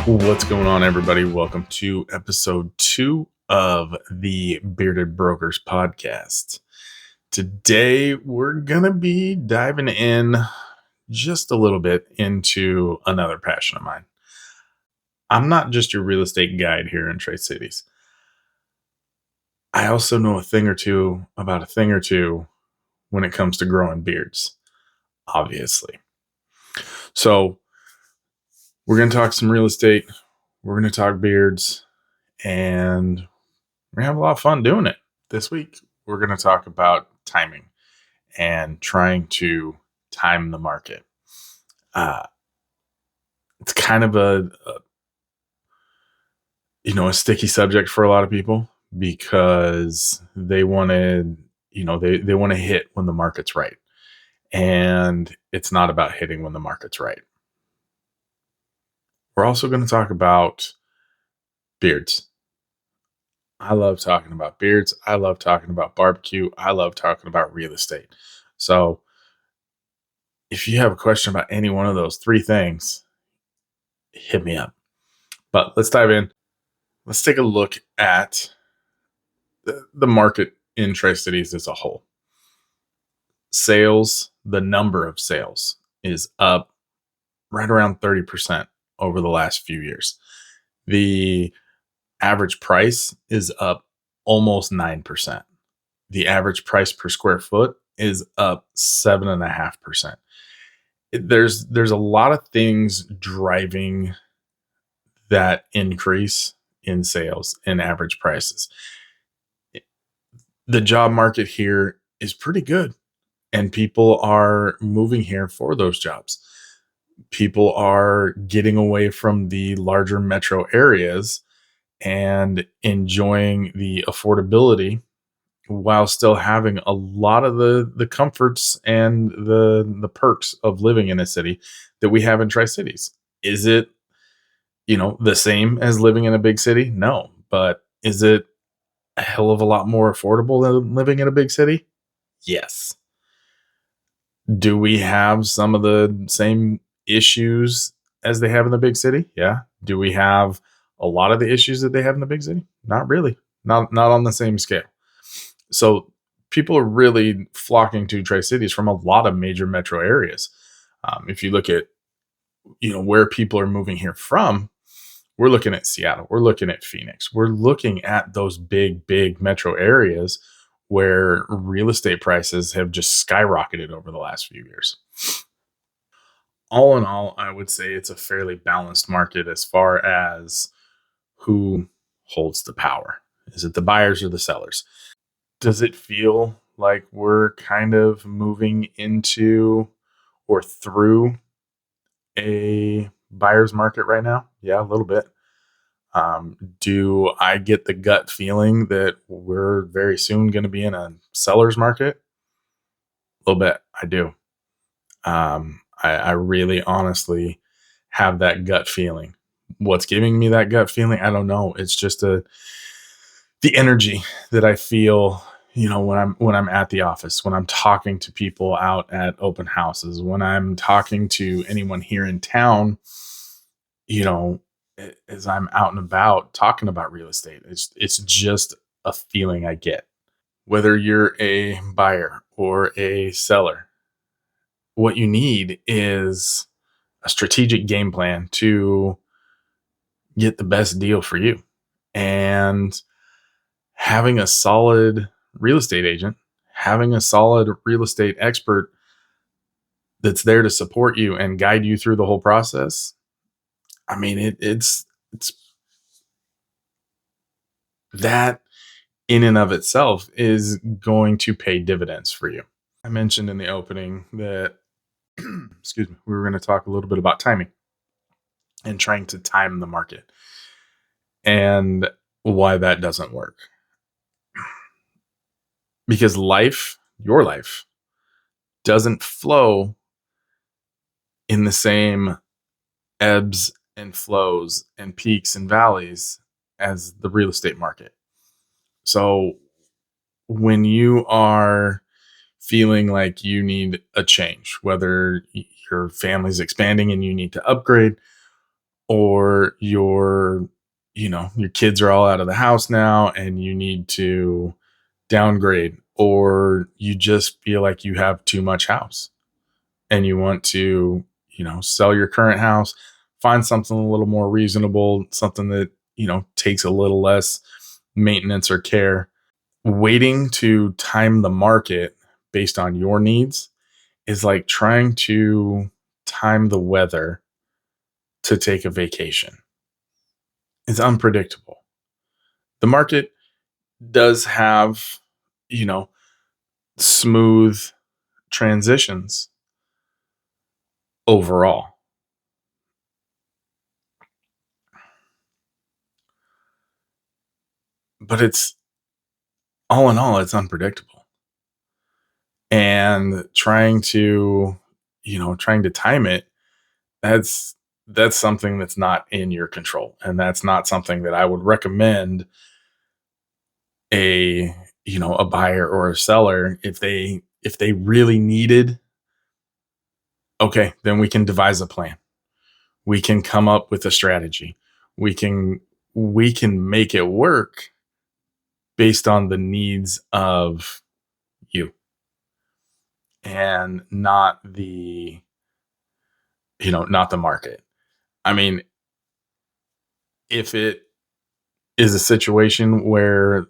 What's going on, everybody? Welcome to episode 2 of the Bearded Brokers podcast. Today, we're going to be diving in just a little bit into another passion of mine. I'm not just your real estate guide here in Tri Cities. I also know a thing or two about a thing or two when it comes to growing beards, obviously. So, we're going to talk some real estate, we're going to talk beards, and we're going to have a lot of fun doing it. This week, we're going to talk about timing and trying to time the market. It's kind of a sticky subject for a lot of people because they want to they want to hit when the market's right, and it's not about hitting when the market's right. We're also going to talk about beards. I love talking about beards. I love talking about barbecue. I love talking about real estate. So if you have a question about any one of those three things, hit me up. But let's dive in. Let's take a look at the market in Tri Cities as a whole. Sales, the number of sales is up right around 30% over the last few years. The average price is up almost 9%. The average price per square foot is up 7.5%. There's a lot of things driving that increase in sales and average prices. The job market here is pretty good, and people are moving here for those jobs. People are getting away from the larger metro areas and enjoying the affordability while still having a lot of the comforts and the perks of living in a city that we have in Tri-Cities. Is it, the same as living in a big city? No. But is it a hell of a lot more affordable than living in a big city? Yes. Do we have some of the same issues as they have in the big city? Yeah. Do we have a lot of the issues that they have in the big city? Not really. Not on the same scale. So people are really flocking to Tri-Cities from a lot of major metro areas. If you look at where people are moving here from, we're looking at Seattle, we're looking at Phoenix, we're looking at those big metro areas where real estate prices have just skyrocketed over the last few years. All in all, I would say it's a fairly balanced market as far as who holds the power. Is it the buyers or the sellers? Does it feel like we're kind of moving into or through a buyer's market right now? Yeah, a little bit. Do I get the gut feeling that we're very soon going to be in a seller's market? A little bit. I do. I really honestly have that gut feeling. What's giving me that gut feeling? I don't know. It's just the energy that I feel, when I'm at the office, when I'm talking to people out at open houses, when I'm talking to anyone here in town, you know, as I'm out and about talking about real estate. It's just a feeling I get. Whether you're a buyer or a seller, what you need is a strategic game plan to get the best deal for you. And having a solid real estate agent, having a solid real estate expert that's there to support you and guide you through the whole process. I mean, it's that in and of itself is going to pay dividends for you. I mentioned in the opening that excuse me, we were going to talk a little bit about timing and trying to time the market and why that doesn't work. Because your life, doesn't flow in the same ebbs and flows and peaks and valleys as the real estate market. So when you are feeling like you need a change, whether your family's expanding and you need to upgrade, or your kids are all out of the house now and you need to downgrade, or you just feel like you have too much house and you want to, sell your current house, find something a little more reasonable, something that, takes a little less maintenance or care. Waiting to time the market based on your needs is like trying to time the weather to take a vacation. It's unpredictable. The market does have, you know, smooth transitions overall, but it's all in all, it's unpredictable. And trying to time it, that's that's something that's not in your control. And that's not something that I would recommend a buyer or a seller. If they really needed, okay, then we can devise a plan. We can come up with a strategy. We can we can make it work based on the needs of you, and not the market. I mean, if it is a situation where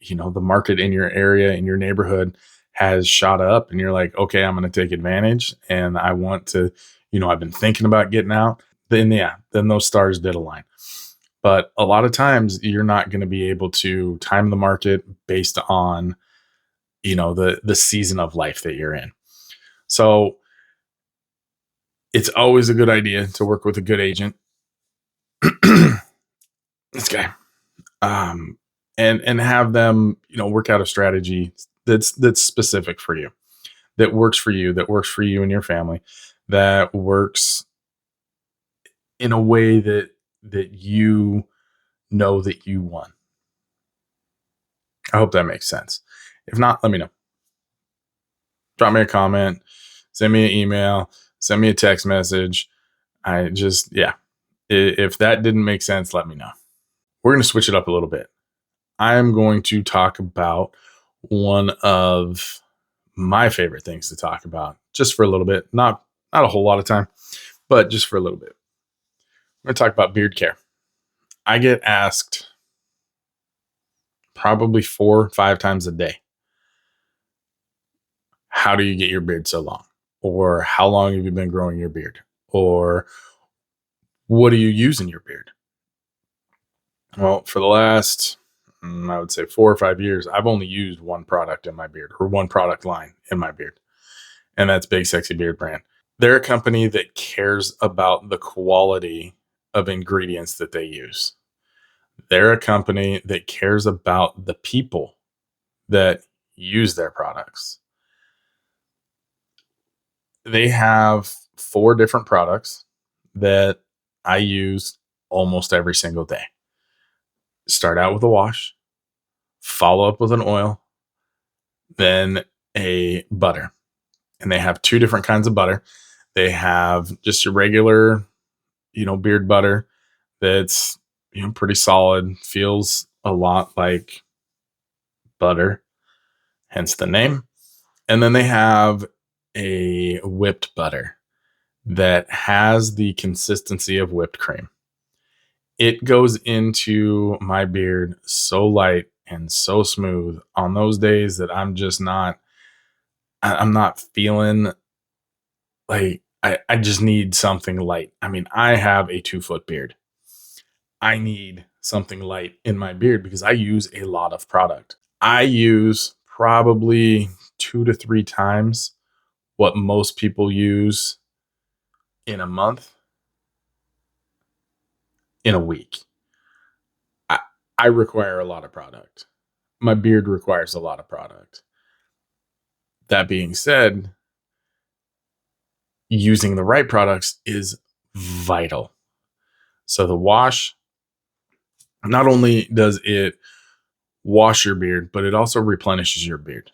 the market in your area, in your neighborhood, has shot up and you're like, okay, I'm going to take advantage and I want to, I've been thinking about getting out, then yeah, then those stars did align. But a lot of times you're not going to be able to time the market based on the season of life that you're in. So it's always a good idea to work with a good agent. This guy, um and have them work out a strategy that's specific for you, that works for you, that works for you and your family, that works in a way that you know that you want. I hope that makes sense. If not, let me know. Drop me a comment, send me an email, send me a text message. I just, yeah, if that didn't make sense, let me know. We're going to switch it up a little bit. I'm going to talk about one of my favorite things to talk about just for a little bit. Not a whole lot of time, but just for a little bit. We're going to talk about beard care. I get asked probably 4 or 5 times a day, how do you get your beard so long? Or how long have you been growing your beard? Or what do you use in your beard? Well, for the last, I would say 4 or 5 years, I've only used one product in my beard, or one product line in my beard, and that's Big Sexy Beard Brand. They're a company that cares about the quality of ingredients that they use. They're a company that cares about the people that use their products. They have 4 different products that I use almost every single day. Start out with a wash, follow up with an oil, then a butter. And they have 2 different kinds of butter. They have just your regular, beard butter that's, pretty solid, feels a lot like butter, hence the name. And then they have a whipped butter that has the consistency of whipped cream. It goes into my beard so light and so smooth on those days that I'm not feeling like I just need something light. I mean, I have a 2 foot beard. I need something light in my beard because I use a lot of product. I use probably 2 to 3 times what most people use in a month, in a week. I, I require a lot of product. My beard requires a lot of product. That being said, using the right products is vital. So the wash, not only does it wash your beard, but it also replenishes your beard.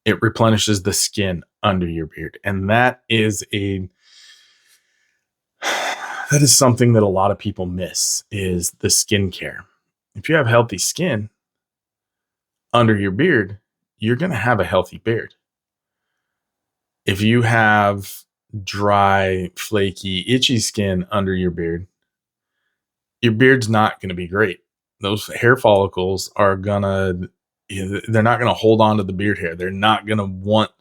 It replenishes the skin under your beard. And that is That is something that a lot of people miss is the skincare. If you have healthy skin under your beard, you're going to have a healthy beard. If you have dry, flaky, itchy skin under your beard's not going to be great. Those hair follicles are they're not going to hold on to the beard hair. They're not going to want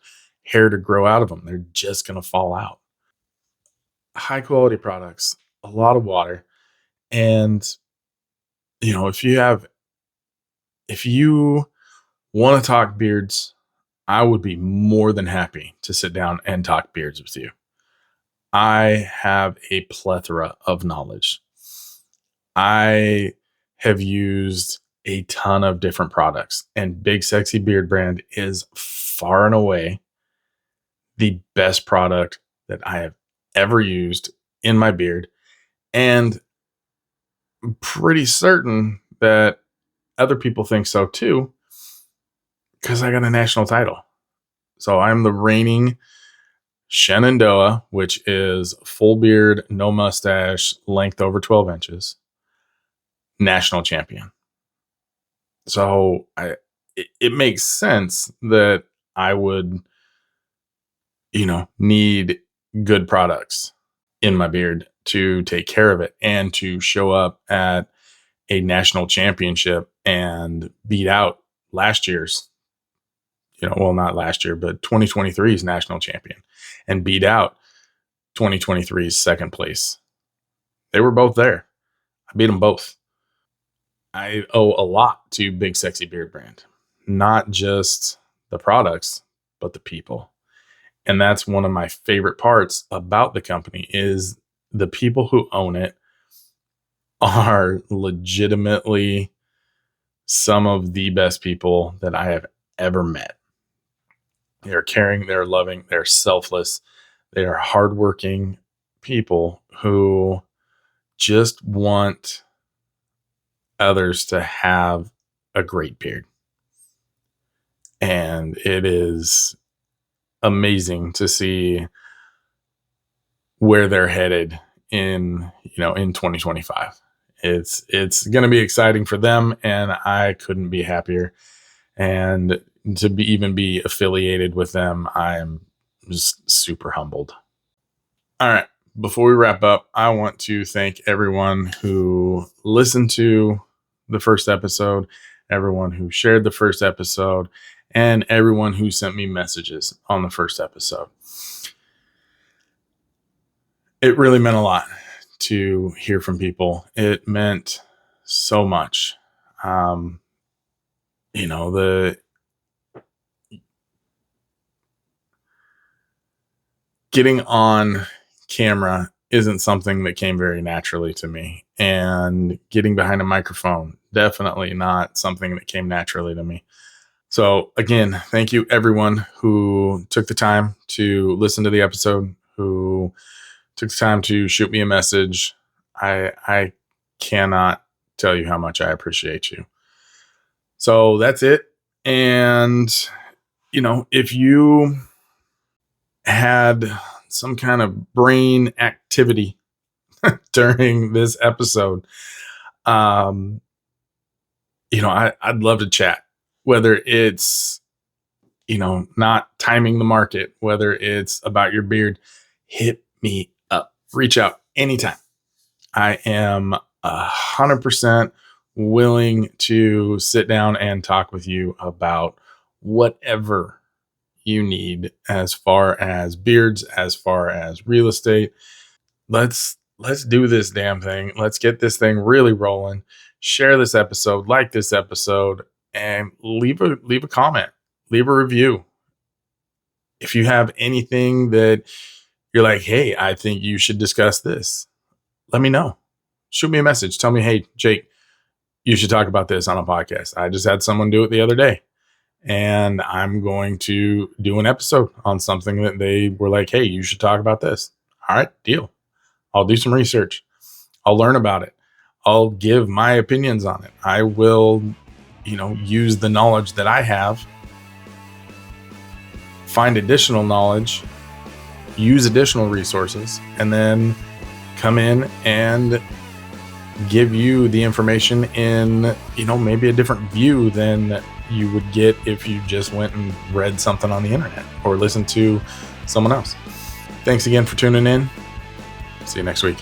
hair to grow out of them. They're just going to fall out. High quality products, a lot of water. And, if you want to talk beards, I would be more than happy to sit down and talk beards with you. I have a plethora of knowledge. I have used a ton of different products, and Big Sexy Beard Brand is far and away the best product that I have ever used in my beard. And I'm pretty certain that other people think so too, because I got a national title. So I'm the reigning Shenandoah, which is full beard, no mustache, length over 12 inches, national champion. So it makes sense that I would, need good products in my beard to take care of it and to show up at a national championship and beat out last year's, not last year, but 2023's national champion and beat out 2023's second place. They were both there. I beat them both. I owe a lot to Big Sexy Beard Brand, not just the products, but the people. And that's one of my favorite parts about the company is the people who own it are legitimately some of the best people that I have ever met. They're caring, they're loving, they're selfless, they are hardworking people who just want others to have a great beard. And it is amazing to see where they're headed in 2025. It's going to be exciting for them, and I couldn't be happier. And to even be affiliated with them, I'm just super humbled. All right. Before we wrap up, I want to thank everyone who listened to the first episode, everyone who shared the first episode, and everyone who sent me messages on the first episode. It really meant a lot to hear from people. It meant so much. The getting on camera isn't something that came very naturally to me, and getting behind a microphone, definitely not something that came naturally to me. So again, thank you everyone who took the time to listen to the episode, who took the time to shoot me a message. I cannot tell you how much I appreciate you. So that's it. And, if you had some kind of brain activity during this episode, I'd love to chat, whether it's, not timing the market, whether it's about your beard, hit me up, reach out anytime. I am 100% willing to sit down and talk with you about whatever you need as far as beards, as far as real estate. Let's do this damn thing. Let's get this thing really rolling. Share this episode, like this episode, and leave a comment, leave a review. If you have anything that you're like, hey, I think you should discuss this, let me know. Shoot me a message. Tell me, hey, Jake, you should talk about this on a podcast. I just had someone do it the other day, and I'm going to do an episode on something that they were like, hey, you should talk about this. All right, deal. I'll do some research. I'll learn about it. I'll give my opinions on it. I will, use the knowledge that I have, find additional knowledge, use additional resources, and then come in and give you the information in, maybe a different view than you would get if you just went and read something on the internet or listened to someone else. Thanks again for tuning in. See you next week.